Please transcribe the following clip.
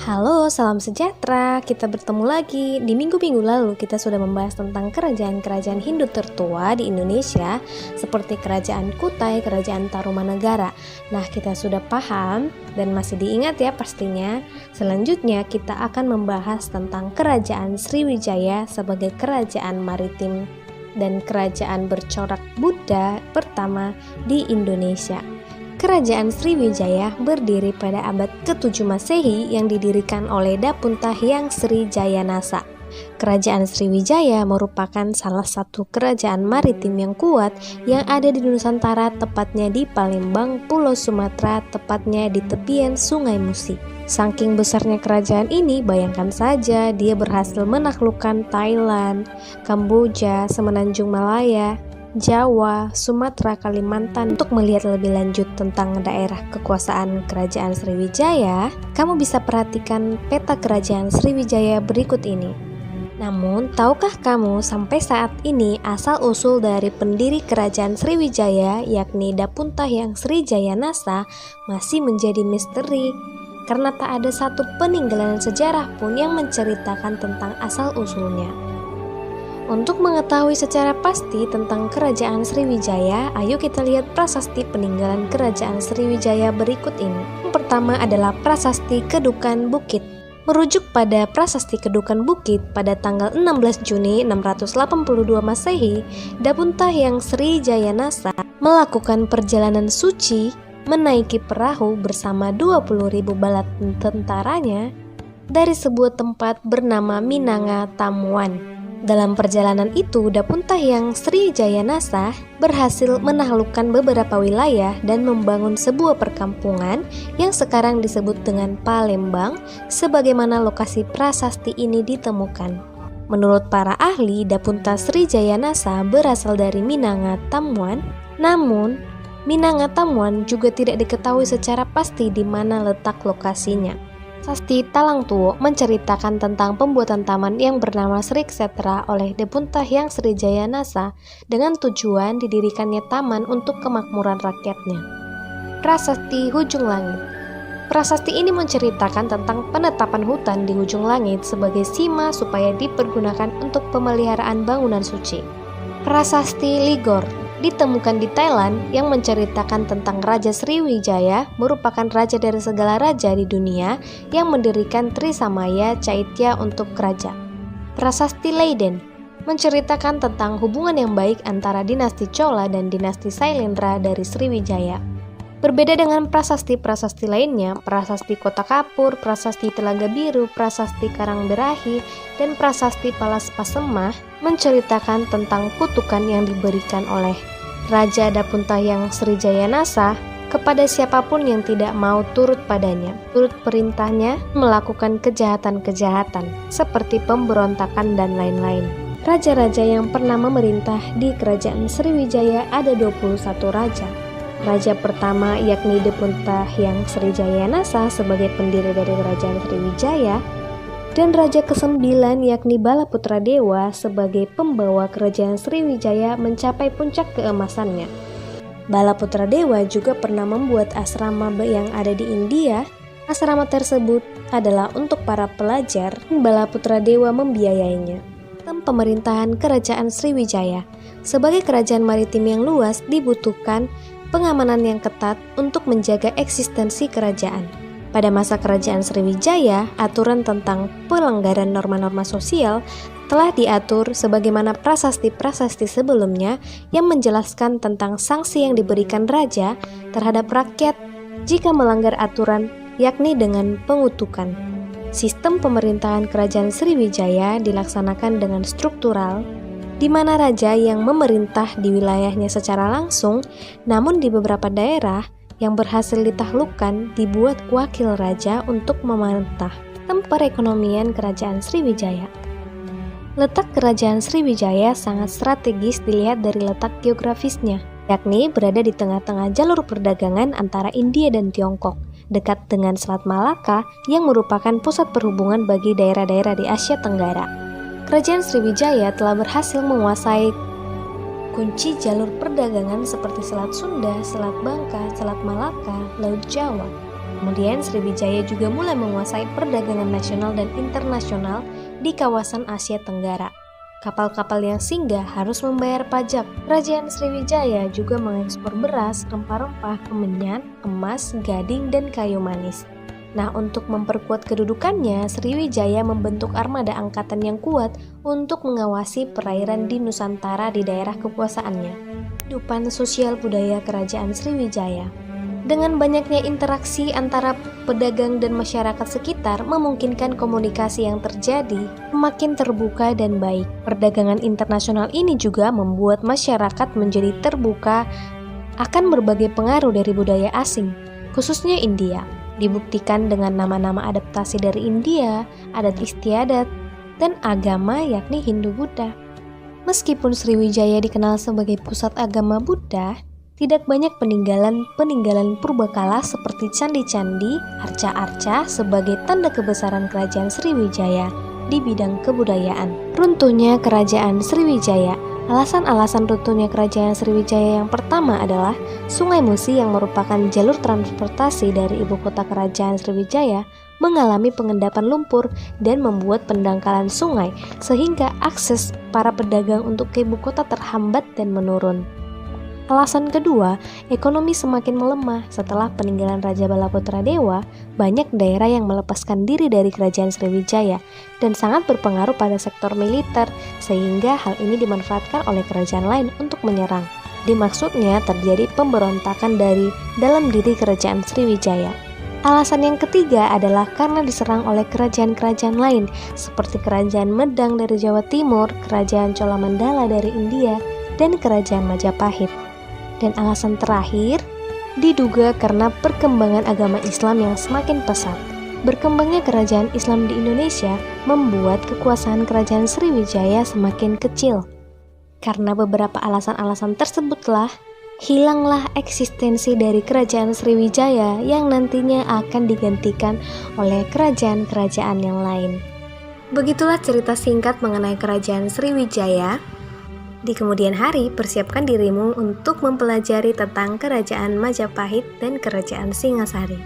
Halo, salam sejahtera. Kita bertemu lagi. Di minggu-minggu lalu kita sudah membahas tentang kerajaan-kerajaan Hindu tertua di Indonesia seperti Kerajaan Kutai, Kerajaan Tarumanegara. Nah, kita sudah paham dan masih diingat ya pastinya. Selanjutnya kita akan membahas tentang Kerajaan Sriwijaya sebagai kerajaan maritim dan kerajaan bercorak Buddha pertama di Indonesia. Kerajaan Sriwijaya berdiri pada abad ke-7 Masehi yang didirikan oleh Dapunta Hyang Sri Jayanasa. Kerajaan Sriwijaya merupakan salah satu kerajaan maritim yang kuat yang ada di Nusantara, tepatnya di Palembang, Pulau Sumatera, tepatnya di tepian Sungai Musi. Saking besarnya kerajaan ini, bayangkan saja dia berhasil menaklukkan Thailand, Kamboja, Semenanjung Malaya, Jawa, Sumatera, Kalimantan. Untuk melihat lebih lanjut tentang daerah kekuasaan Kerajaan Sriwijaya, kamu bisa perhatikan peta Kerajaan Sriwijaya berikut ini. Namun, tahukah kamu sampai saat ini asal-usul dari pendiri Kerajaan Sriwijaya, yakni Dapunta Hyang Sri Jayanasa, masih menjadi misteri, karena tak ada satu peninggalan sejarah pun yang menceritakan tentang asal-usulnya. Untuk mengetahui secara pasti tentang Kerajaan Sriwijaya, ayo kita lihat prasasti peninggalan Kerajaan Sriwijaya berikut ini. Yang pertama adalah Prasasti Kedukan Bukit. Merujuk pada Prasasti Kedukan Bukit, pada tanggal 16 Juni 682 Masehi, Dapunta Hyang Sri Jayanasa melakukan perjalanan suci menaiki perahu bersama 20.000 bala tentaranya dari sebuah tempat bernama Minanga Tamuan. Dalam perjalanan itu, Dapunta Hyang Sri Jayanasa berhasil menaklukkan beberapa wilayah dan membangun sebuah perkampungan yang sekarang disebut dengan Palembang, sebagaimana lokasi prasasti ini ditemukan. Menurut para ahli, Dapunta Sri Jayanasa berasal dari Minanga Tamuan, namun Minanga Tamuan juga tidak diketahui secara pasti di mana letak lokasinya. Sasti Talang Tuo menceritakan tentang pembuatan taman yang bernama Sri Kshetra oleh Dapunta Hyang Sri Jayanasa dengan tujuan didirikannya taman untuk kemakmuran rakyatnya. Prasasti Hujung Langit. Prasasti ini menceritakan tentang penetapan hutan di Hujung Langit sebagai sima supaya dipergunakan untuk pemeliharaan bangunan suci. Prasasti Ligor ditemukan di Thailand yang menceritakan tentang Raja Sriwijaya merupakan raja dari segala raja di dunia yang mendirikan Trisamaya Caitya untuk raja. Prasasti Leiden menceritakan tentang hubungan yang baik antara dinasti Chola dan dinasti Sailendra dari Sriwijaya. Berbeda dengan prasasti-prasasti lainnya, prasasti Kota Kapur, prasasti Telaga Biru, prasasti Karangberahi, dan prasasti Palas Pasemah menceritakan tentang kutukan yang diberikan oleh Raja Dapunta Hyang Sri Jayanasa kepada siapapun yang tidak mau turut padanya. Turut perintahnya melakukan kejahatan-kejahatan seperti pemberontakan dan lain-lain. Raja-raja yang pernah memerintah di Kerajaan Sriwijaya ada 21 raja. Raja pertama yakni Dapunta Hyang Sri Jayanasa sebagai pendiri dari Kerajaan Sriwijaya, dan Raja ke-9 yakni Balaputra Dewa sebagai pembawa Kerajaan Sriwijaya mencapai puncak keemasannya. Balaputra Dewa juga pernah membuat asrama yang ada di India. Asrama tersebut adalah untuk para pelajar, dan Balaputra Dewa membiayainya. Sistem pemerintahan Kerajaan Sriwijaya. Sebagai kerajaan maritim yang luas, dibutuhkan pengamanan yang ketat untuk menjaga eksistensi kerajaan. Pada masa Kerajaan Sriwijaya, aturan tentang pelanggaran norma-norma sosial telah diatur sebagaimana prasasti-prasasti sebelumnya yang menjelaskan tentang sanksi yang diberikan raja terhadap rakyat jika melanggar aturan, yakni dengan pengutukan. Sistem pemerintahan Kerajaan Sriwijaya dilaksanakan dengan struktural, di mana raja yang memerintah di wilayahnya secara langsung, namun di beberapa daerah yang berhasil ditaklukkan dibuat wakil raja untuk memerintah. Sistem perekonomian Kerajaan Sriwijaya. Letak Kerajaan Sriwijaya sangat strategis dilihat dari letak geografisnya, yakni berada di tengah-tengah jalur perdagangan antara India dan Tiongkok, dekat dengan Selat Malaka yang merupakan pusat perhubungan bagi daerah-daerah di Asia Tenggara. Kerajaan Sriwijaya telah berhasil menguasai kunci jalur perdagangan seperti Selat Sunda, Selat Bangka, Selat Malaka, Laut Jawa. Kemudian Sriwijaya juga mulai menguasai perdagangan nasional dan internasional di kawasan Asia Tenggara. Kapal-kapal yang singgah harus membayar pajak. Kerajaan Sriwijaya juga mengekspor beras, rempah-rempah, kemenyan, emas, gading, dan kayu manis. Nah, untuk memperkuat kedudukannya, Sriwijaya membentuk armada angkatan yang kuat untuk mengawasi perairan di Nusantara di daerah kekuasaannya. Kehidupan sosial budaya Kerajaan Sriwijaya. Dengan banyaknya interaksi antara pedagang dan masyarakat sekitar memungkinkan komunikasi yang terjadi semakin terbuka dan baik. Perdagangan internasional ini juga membuat masyarakat menjadi terbuka akan berbagai pengaruh dari budaya asing, khususnya India. Dibuktikan dengan nama-nama adaptasi dari India, adat istiadat, dan agama yakni Hindu-Buddha. Meskipun Sriwijaya dikenal sebagai pusat agama Buddha, tidak banyak peninggalan purbakala seperti candi-candi, arca-arca sebagai tanda kebesaran Kerajaan Sriwijaya di bidang kebudayaan. Runtuhnya Kerajaan Sriwijaya. Alasan-alasan runtuhnya Kerajaan Sriwijaya yang pertama adalah Sungai Musi yang merupakan jalur transportasi dari ibu kota Kerajaan Sriwijaya mengalami pengendapan lumpur dan membuat pendangkalan sungai sehingga akses para pedagang untuk ke ibu kota terhambat dan menurun. Alasan kedua, ekonomi semakin melemah setelah peninggalan Raja Balaputra Dewa. Banyak daerah yang melepaskan diri dari Kerajaan Sriwijaya dan sangat berpengaruh pada sektor militer, sehingga hal ini dimanfaatkan oleh kerajaan lain untuk menyerang. Dimaksudnya terjadi pemberontakan dari dalam diri Kerajaan Sriwijaya. Alasan yang ketiga adalah karena diserang oleh kerajaan-kerajaan lain seperti Kerajaan Medang dari Jawa Timur, Kerajaan Cholamandala dari India, dan Kerajaan Majapahit. Dan alasan terakhir, diduga karena perkembangan agama Islam yang semakin pesat. Berkembangnya kerajaan Islam di Indonesia membuat kekuasaan Kerajaan Sriwijaya semakin kecil. Karena beberapa alasan-alasan tersebutlah, hilanglah eksistensi dari Kerajaan Sriwijaya yang nantinya akan digantikan oleh kerajaan-kerajaan yang lain. Begitulah cerita singkat mengenai Kerajaan Sriwijaya. Di kemudian hari, persiapkan dirimu untuk mempelajari tentang Kerajaan Majapahit dan Kerajaan Singasari.